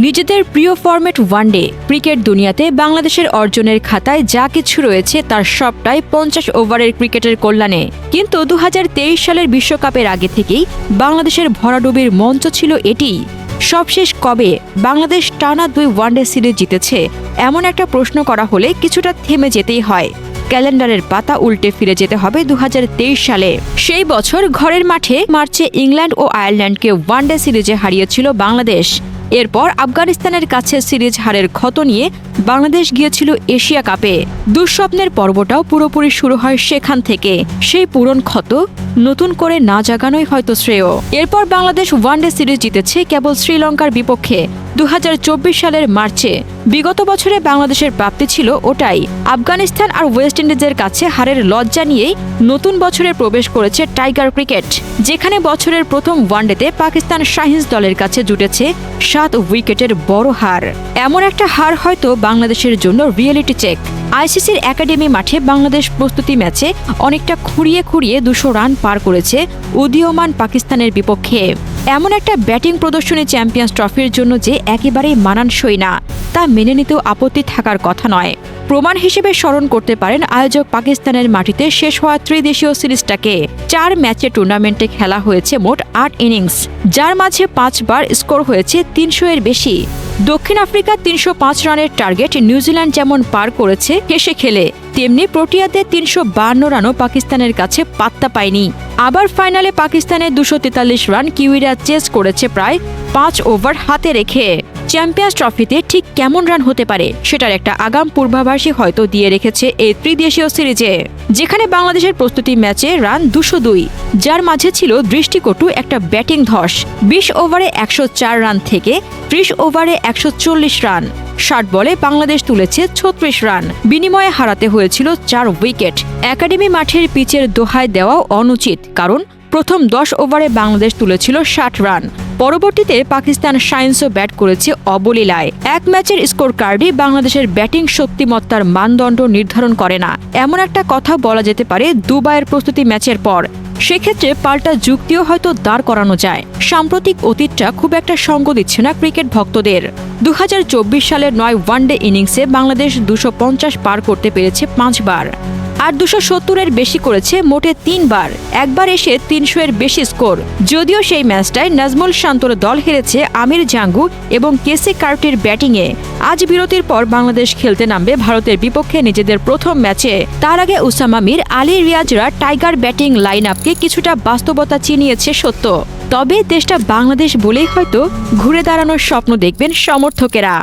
নিজেদের প্রিয় format one day cricket দুনিয়াতে বাংলাদেশের অর্জনের খাতায় যা কিছু রয়েছে তার সবটাই ৫০ ওভারের ক্রিকেটের কল্যাণে। কিন্তু ২০২৩ সালের বিশ্বকাপের আগে থেকেই বাংলাদেশের ভরাডুবির মঞ্চ ছিল এটিই। সবশেষ কবে বাংলাদেশ টানা ২ ওয়ানডে সিরিজ জিতেছে এমন একটা প্রশ্ন করা হলে কিছুটা থেমে যেতেই হয়। ক্যালেন্ডারের পাতা উল্টে ফিরে যেতে হবে ২০২৩ সালে। সেই বছর ঘরের মাঠে মার্চে ইংল্যান্ড ও আয়ারল্যান্ডকে ওয়ানডে সিরিজে হারিয়েছিল বাংলাদেশ। এরপর আফগানিস্তানের কাছে সিরিজ হারের ক্ষত নিয়ে বাংলাদেশ গিয়েছিল এশিয়া কাপে। দুঃস্বপ্নের পর্বটাও পুরোপুরি শুরু হয় সেখান থেকে। সেই পুরন ক্ষত নতুন করে না জাগানোই হয়তো শ্রেয়। এরপর বাংলাদেশ ওয়ানডে সিরিজ জিতেছে কেবল শ্রীলঙ্কার বিপক্ষে ২০২৪ সালের মার্চে। বিগত বছরে বাংলাদেশের প্রাপ্তি ছিল ওটাই। আফগানিস্তান আর ওয়েস্ট ইন্ডিজের কাছে হারের লজ্জা নিয়েই নতুন বছরে প্রবেশ করেছে টাইগার ক্রিকেট, যেখানে বছরের প্রথম ওয়ানডেতে পাকিস্তান শাহিনস দলের কাছে জুটেছে ৭ উইকেটের বড় হার। এমন একটা হার হয়তো বাংলাদেশের জন্য রিয়েলিটি চেক। আইসিসির একাডেমি মাঠে বাংলাদেশ প্রস্তুতি ম্যাচে অনেকটা খুঁড়িয়ে খুঁড়িয়ে ২০০ রান পার করেছে উদীয়মান পাকিস্তানের বিপক্ষে। এমন একটা ব্যাটিং প্রদর্শনী চ্যাম্পিয়ন্স ট্রফির জন্য যে একেবারেই মানানসই না, তা মেনে নিতেও আপত্তি থাকার কথা নয়। প্রমাণ হিসেবে স্মরণ করতে পারেন আয়োজক পাকিস্তানের মাটিতে শেষ হওয়া ত্রিদেশীয় সিরিজটাকে। ৪ ম্যাচে টুর্নামেন্টে খেলা হয়েছে মোট ৮ ইনিংস, যার মাঝে ৫ বার স্কোর হয়েছে ৩০০ এর বেশি। দক্ষিণ আফ্রিকা ৩০৫ রানের টার্গেট নিউজিল্যান্ড যেমন পার করেছে হেসে খেলে, তেমনি প্রোটিয়াতে ৩৫২ রানও পাকিস্তানের কাছে পাত্তা পায়নি। আবার ফাইনালে পাকিস্তানের ২৪৩ রান কিউইরা চেস করেছে প্রায় ৫ ওভার হাতে রেখে। চ্যাম্পিয়ন্স ট্রফিতে ঠিক কেমন রান হতে পারে সেটার একটা আগাম পূর্বাভাসই হয়তো দিয়ে রেখেছে এই ত্রিদেশীয় সিরিজে, যেখানে বাংলাদেশের প্রস্তুতি ম্যাচে রান ২০২, যার মাঝে ছিল দৃষ্টিকটু একটা ব্যাটিং ধস। ২০ ওভারে ১০৪ রান থেকে ৩০ ওভারে ১৪০ রান। ৬০ বলে বাংলাদেশ তুলেছে ৩৬ রান, বিনিময়ে হারাতে হয়েছিল ৪ উইকেট। একাডেমি মাঠের পিচের দোহায় দেওয়াও অনুচিত, কারণ প্রথম ১০ ওভারে বাংলাদেশ তুলেছিল ৬০ রান। পরবর্তীতে পাকিস্তান শাহিনসও ব্যাট করেছে অবলীলায়। এক ম্যাচের স্কোর কার্ডই বাংলাদেশের ব্যাটিং শক্তিমত্তার মানদণ্ড নির্ধারণ করে না, এমন একটা কথা বলা যেতে পারে দুবাইয়ের প্রস্তুতি ম্যাচের পর। সেক্ষেত্রে পাল্টা যুক্তিও হয়তো দাঁড় করানো যায়। সাম্প্রতিক অতীতটা খুব একটা সঙ্গ দিচ্ছে না ক্রিকেট ভক্তদের। ২০২৪ সালের ৯ ওয়ানডে ইনিংসে বাংলাদেশ ২৫০ পার করতে পেরেছে ৫ বার, আর ২৭০ এর বেশি করেছে মোটে ৩ বার। একবার এসে ৩০০ এর বেশি স্কোর। যদিও সেই ম্যাচটায় নাজমুল শান্তর দল হেরেছে আমির জাঙ্গু এবং কেসি কার্টির ব্যাটিংয়ে। আজ বিরতির পর বাংলাদেশ খেলতে নামবে ভারতের বিপক্ষে নিজেদের প্রথম ম্যাচে। তার আগে উসামা মির, আলী রিয়াজরা টাইগার ব্যাটিং লাইন আপকে কিছুটা বাস্তবতা চিনিয়েছে সত্য, তবে দেশটা বাংলাদেশ বলেই হয়তো ঘুরে দাঁড়ানোর স্বপ্ন দেখবেন সমর্থকেরা।